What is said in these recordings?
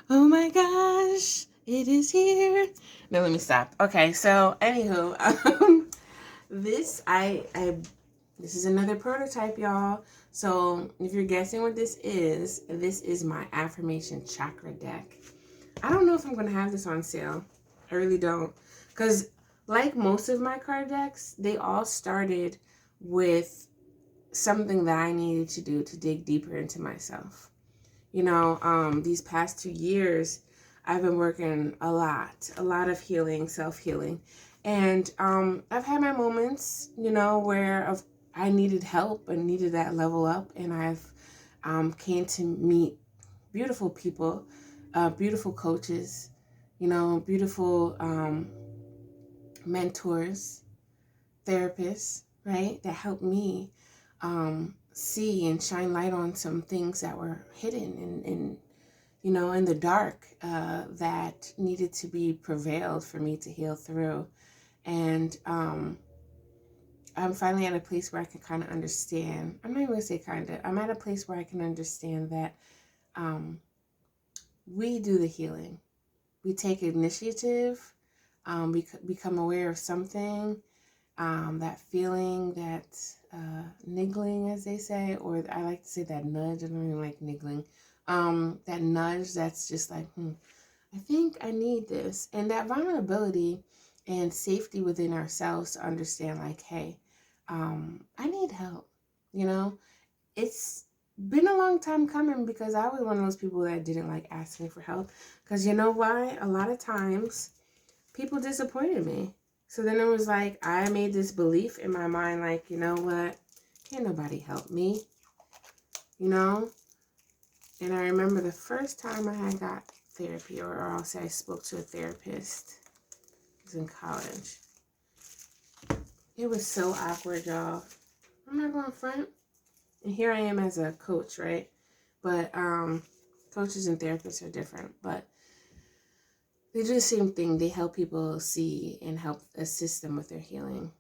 Oh my gosh, it is here. No, let me stop. Okay, so anywho, this is another prototype, y'all. So if you're guessing what this is my affirmation chakra deck. I don't know if I'm gonna have this on sale. I really don't, because like most of my card decks, they all started with something that I needed to do to dig deeper into myself. These past 2 years, I've been working a lot of healing, self-healing. And I've had my moments, where I needed help and needed that level up. And I've came to meet beautiful people, beautiful coaches, beautiful mentors, therapists, right? That helped me see and shine light on some things that were hidden in the dark, that needed to be prevailed for me to heal through. And I'm finally at a place where I can kind of understand. I'm not even going to say kind of. I'm at a place where I can understand that we do the healing. We take initiative. We become aware of something. That feeling, that niggling, as they say, or I like to say that nudge. I don't even like niggling. That nudge that's just like, I think I need this. And that vulnerability and safety within ourselves to understand, like, hey, I need help. It's been a long time coming, because I was one of those people that didn't like asking for help. Because you know why? A lot of times people disappointed me. So then it was like, I made this belief in my mind, like, you know what? Can't nobody help me, And I remember the first time I had got therapy, or I'll say I spoke to a therapist. I was in college. It was so awkward, y'all. I'm not going front. And here I am as a coach, right? But coaches and therapists are different. But they do the same thing. They help people see and help assist them with their healing.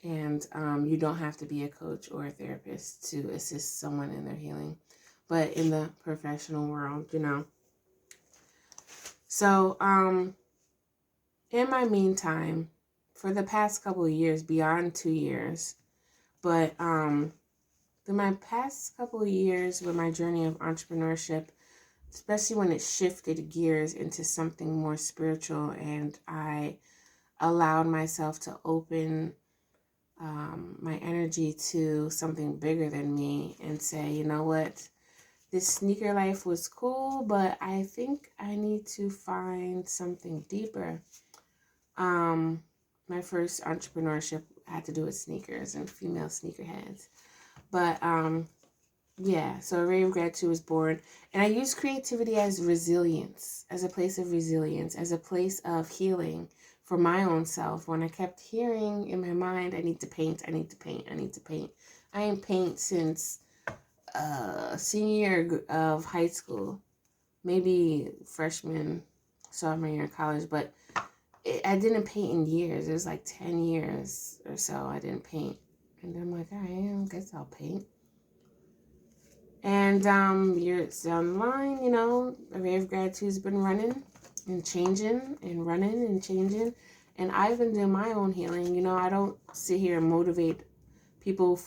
And you don't have to be a coach or a therapist to assist someone in their healing. But in the professional world, So, in my meantime, for the past couple of years, beyond 2 years, but through my past couple of years with my journey of entrepreneurship, especially when it shifted gears into something more spiritual, and I allowed myself to open my energy to something bigger than me and say, you know what, this sneaker life was cool, but I think I need to find something deeper. My first entrepreneurship had to do with sneakers and female sneakerheads. But yeah, so Array of Gratitude was born. And I use creativity as resilience, as a place of resilience, as a place of healing for my own self. When I kept hearing in my mind, I need to paint, I need to paint, I need to paint. I ain't paint since senior year of high school, maybe freshman, sophomore year in college, but I didn't paint in years. It was like 10 years or so I didn't paint. And I'm like, all right, I guess I'll paint. And it's online, Array of Gratitude's been running and changing and running and changing. And I've been doing my own healing. I don't sit here and motivate people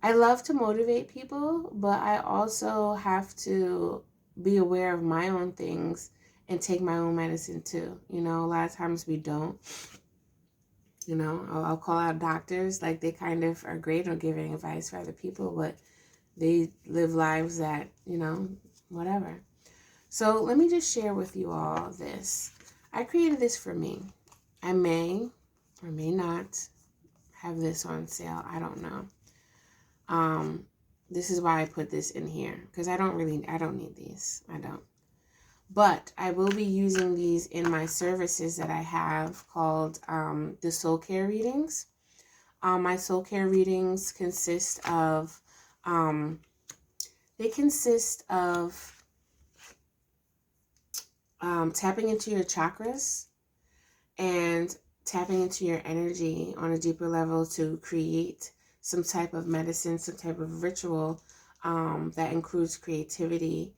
I love to motivate people, but I also have to be aware of my own things and take my own medicine too. A lot of times we don't. I'll call out doctors, like they kind of are great on giving advice for other people, but they live lives that, whatever. So let me just share with you all this. I created this for me. I may or may not have this on sale. I don't know. This is why I put this in here, because I don't need these. I don't. But I will be using these in my services that I have called the Soul Care Readings. My Soul Care Readings consist of tapping into your chakras and tapping into your energy on a deeper level to create some type of medicine, some type of ritual that includes creativity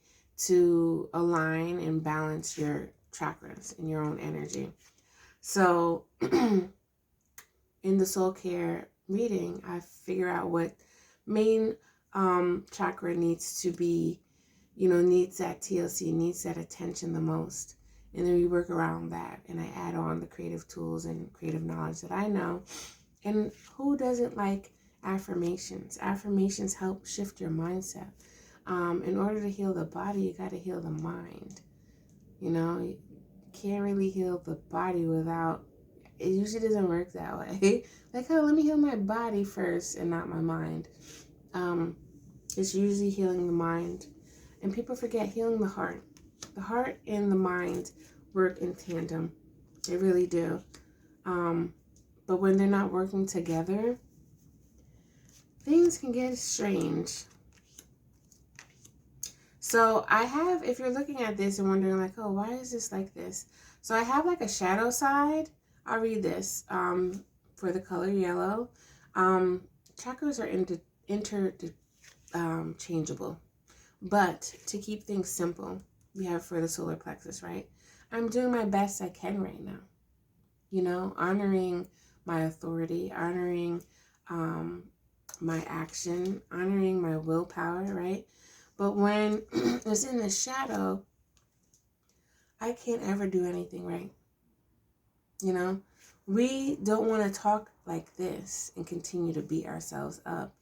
to align and balance your chakras and your own energy. So in the soul care reading, I figure out what main chakra needs to be, needs that TLC, needs that attention the most. And then we work around that, and I add on the creative tools and creative knowledge that I know. And who doesn't like affirmations? Affirmations help shift your mindset. In order to heal the body, you got to heal the mind. You can't really heal the body without, it usually doesn't work that way. Like, oh, let me heal my body first and not my mind. It's usually healing the mind. And people forget healing the heart. The heart and the mind work in tandem. They really do. But when they're not working together, things can get strange. So I have, if you're looking at this and wondering like, oh, why is this like this? So I have like a shadow side. I'll read this for the color yellow. Chakras are interchangeable. But to keep things simple, we have for the solar plexus, right? I'm doing my best I can right now. Honoring my authority, honoring my action, honoring my willpower, right? But when it's in the shadow, I can't ever do anything right. We don't want to talk like this and continue to beat ourselves up.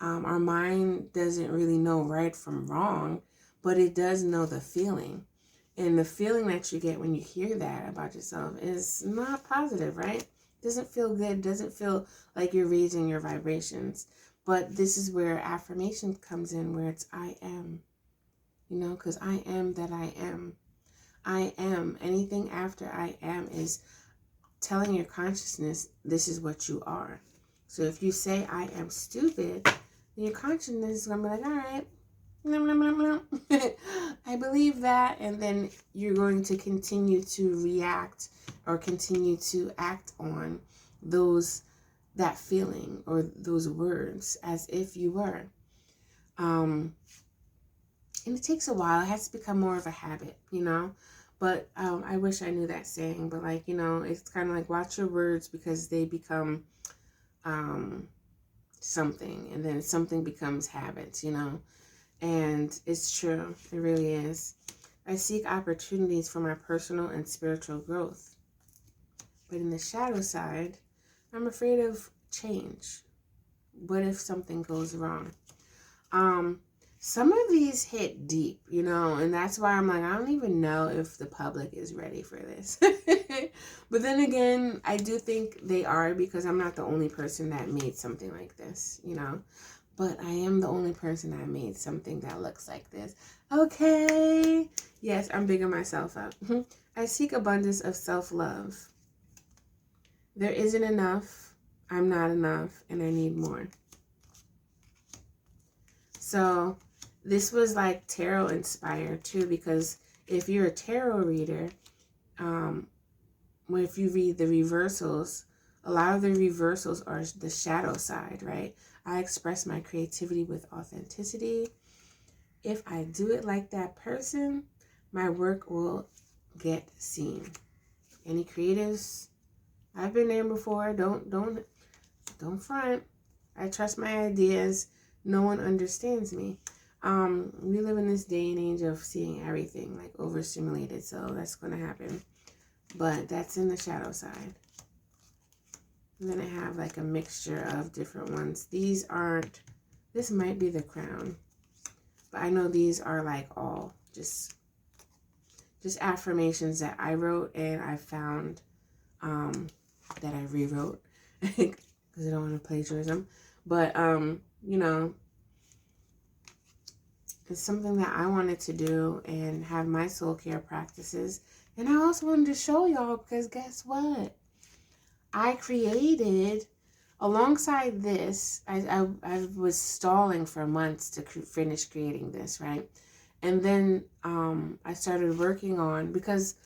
Our mind doesn't really know right from wrong, but it does know the feeling. And the feeling that you get when you hear that about yourself is not positive, right? Doesn't feel good, doesn't feel like you're raising your vibrations. But this is where affirmation comes in, where it's I am. Because I am that I am. I am. Anything after I am is telling your consciousness this is what you are. So if you say I am stupid, then your consciousness is going to be like, all right, I believe that. And then you're going to continue to react or continue to act on that feeling or those words as if you were. And it takes a while. It has to become more of a habit, But I wish I knew that saying. But it's kind of like watch your words because they become something. And then something becomes habits, And it's true. It really is. I seek opportunities for my personal and spiritual growth. But in the shadow side, I'm afraid of change. What if something goes wrong? Some of these hit deep, and that's why I'm like, I don't even know if the public is ready for this. But then again, I do think they are, because I'm not the only person that made something like this, But I am the only person that made something that looks like this. Okay. Yes, I'm bigging myself up. I seek abundance of self-love. There isn't enough. I'm not enough, and I need more. So this was like tarot inspired too, because if you're a tarot reader, if you read the reversals, a lot of the reversals are the shadow side, right? I express my creativity with authenticity. If I do it like that person, my work will get seen. Any creatives? I've been there before. Don't front. I trust my ideas. No one understands me. We live in this day and age of seeing everything like overstimulated, so that's going to happen. But that's in the shadow side. And then I have like a mixture of different ones. This might be the crown, but I know these are like all just affirmations that I wrote and I found that I rewrote because I don't want to plagiarism. But it's something that I wanted to do and have my soul care practices. And I also wanted to show y'all, because guess what? I created, alongside this, I was stalling for months to finish creating this, right? And then I started working on, because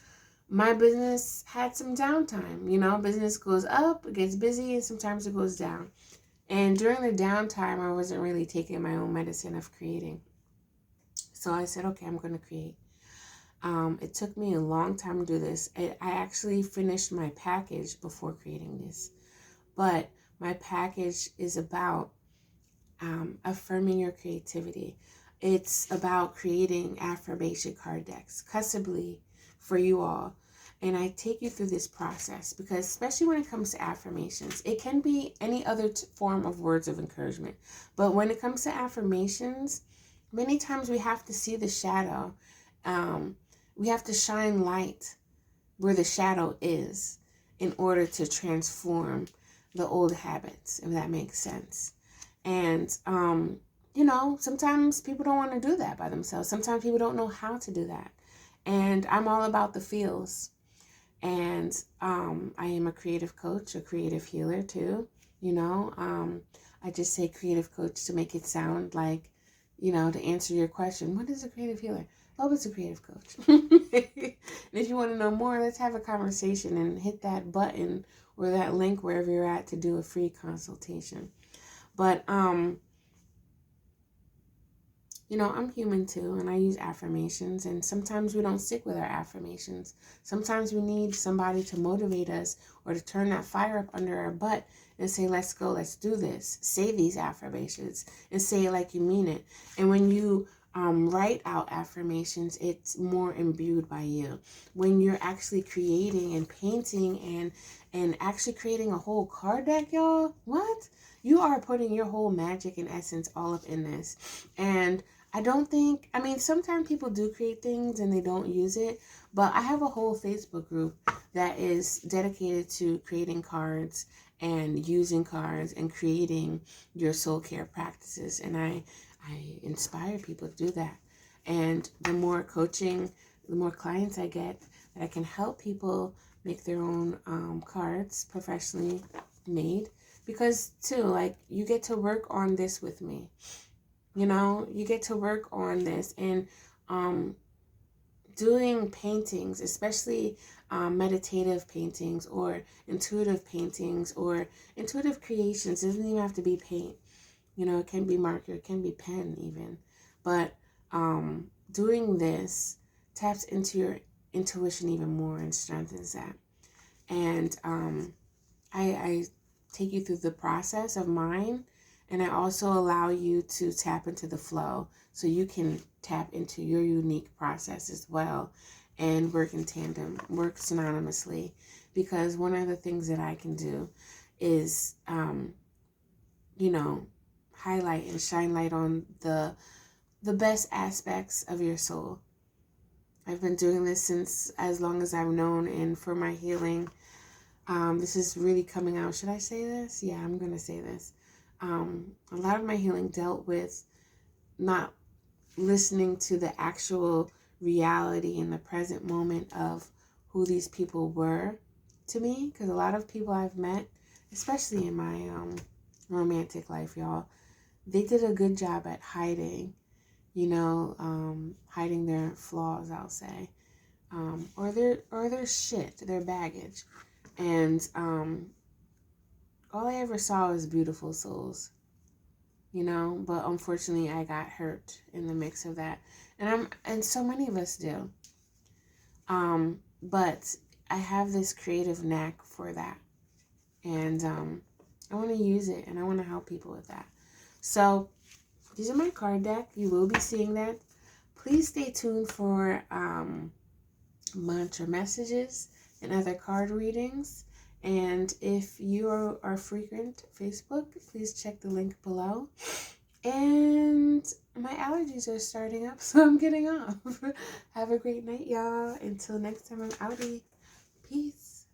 my business had some downtime. Business goes up, it gets busy, and sometimes it goes down. And during the downtime, I wasn't really taking my own medicine of creating. So I said, okay, I'm going to create. It took me a long time to do this. I actually finished my package before creating this. But my package is about affirming your creativity. It's about creating affirmation card decks customly for you all. And I take you through this process because especially when it comes to affirmations, it can be any other form of words of encouragement. But when it comes to affirmations, many times we have to see the shadow. We have to shine light where the shadow is in order to transform the old habits, if that makes sense. And, sometimes people don't want to do that by themselves. Sometimes people don't know how to do that. And I'm all about the feels. And I am a creative coach, a creative healer too. I just say creative coach to make it sound like, to answer your question, what is a creative healer? Oh, it's a creative coach. And if you want to know more, let's have a conversation and hit that button or that link wherever you're at to do a free consultation. But, I'm human too, and I use affirmations, and sometimes we don't stick with our affirmations. Sometimes we need somebody to motivate us or to turn that fire up under our butt and say, let's go, let's do this. Say these affirmations and say it like you mean it. And when you write out affirmations, it's more imbued by you. When you're actually creating and painting and actually creating a whole card deck, y'all, what? You are putting your whole magic and essence all up in this. And sometimes people do create things and they don't use it, but I have a whole Facebook group that is dedicated to creating cards and using cards and creating your soul care practices. And I inspire people to do that. And the more coaching, the more clients I get that I can help people make their own cards professionally made. Because too, like, you get to work on this with me. You get to work on this and doing paintings, especially meditative paintings or intuitive creations. It doesn't even have to be paint. It can be marker, it can be pen even. But doing this taps into your intuition even more and strengthens that. And I take you through the process of mine, and I also allow you to tap into the flow so you can tap into your unique process as well and work in tandem, work synonymously. Because one of the things that I can do is, highlight and shine light on the best aspects of your soul. I've been doing this since as long as I've known, and for my healing, this is really coming out. Should I say this? Yeah, I'm going to say this. A lot of my healing dealt with not listening to the actual reality in the present moment of who these people were to me. Because a lot of people I've met, especially in my romantic life, y'all, they did a good job at hiding, hiding their flaws, I'll say, or their shit, their baggage. And all I ever saw was beautiful souls, but unfortunately I got hurt in the mix of that. And so many of us do. But I have this creative knack for that. And I want to use it, and I want to help people with that. So these are my card deck. You will be seeing that. Please stay tuned for mantra messages and other card readings. And if you are frequent Facebook, please check the link below. And my allergies are starting up, so I'm getting off. Have a great night, y'all. Until next time, I'm outie. Peace.